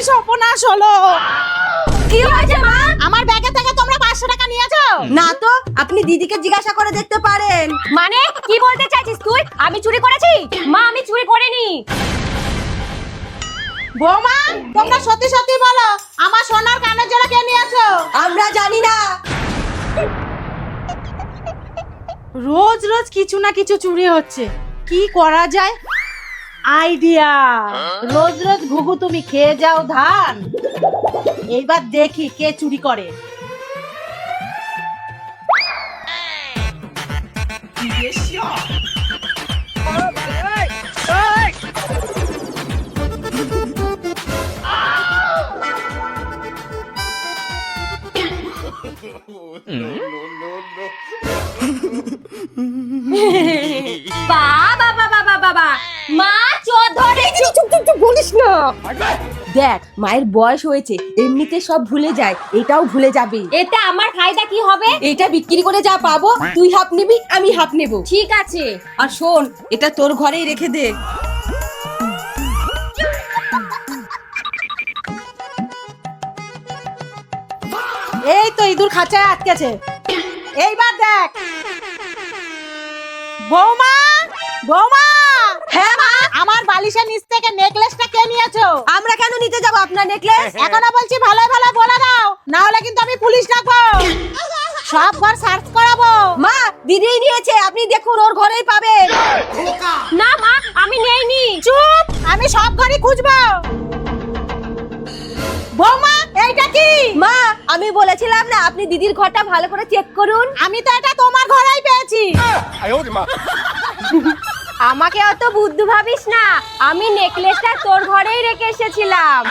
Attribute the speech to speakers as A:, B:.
A: সর্বনাশ হলো।
B: কি হয়েছে মা?
A: আমার ব্যাগে থেকে তোমরা 500 টাকা নিয়েছো?
B: না তো, আপনি দিদিকে জিজ্ঞাসা করে দেখতে পারেন।
C: মানে কি বলতে চাইছিস তুই? আমি চুরি করেছি? মা আমি চুরি করিনি।
A: বৌমা, তোমরা সত্যি সত্যি বলো, আমার সোনার কানের জোড়া কে নিয়েছো?
B: আমরা জানি না।
A: রোজ রোজ কিছু না কিছু চুরি হচ্ছে, কি করা যায়? আইডিয়া! রোজ রোজ ঘুঘু তুমি খেয়ে যাও ধান, এইবার দেখি কে চুরি করে।
C: বাবা বাবা বাবা বাবা, মা চোর ধরেছি।
B: চুপ চুপ চুপ, বলিস না। দেখ, মায়ের বয়স হয়েছে, এমনিতে সব ভুলে যায়, এটাও ভুলে যাবে।
C: এতে আমার ফায়দা কি হবে?
B: এটা বিক্রি করে যা পাবো, তুই হাফ নিবি, আমি হাফ নেব।
C: ঠিক আছে।
B: আর শোন, এটা তোর ঘরেই রেখে দে।
A: এই তো ইঁদুর খাঁচায় আটকেছে, এইবার দেখ। বৌমা, বৌমা!
B: হ্যাঁ মা,
A: আমার বালিশের নিচ থেকে নেকলেসটা কে নিয়েছো?
B: আমরা কেন নিতে যাব আপনার নেকলেস?
A: এখনো বলছি ভালো ভালো বলে দাও, না হলে কিন্তু আমি পুলিশ ডাকবো, সব ঘর সার্চ করাবো।
B: মা, দিদিই নিয়েছে, আপনি দেখুন, ওর ঘরেই পাবেন।
C: না মা, আমি নেইনি।
A: চুপ, আমি সব ঘরই খুঁজবো। বৌমা, এইটা কি?
B: মা, আমি বলেছিলাম না, আপনি দিদির ঘরটা ভালো করে চেক করুন।
A: আমি তো এটা তোমার ঘরেই পেয়েছি।
C: আমাকে অত বুদ্ধু ভাবিস না, আমি নেকলেসটা তোর ঘরেই রেখে এসেছিলাম।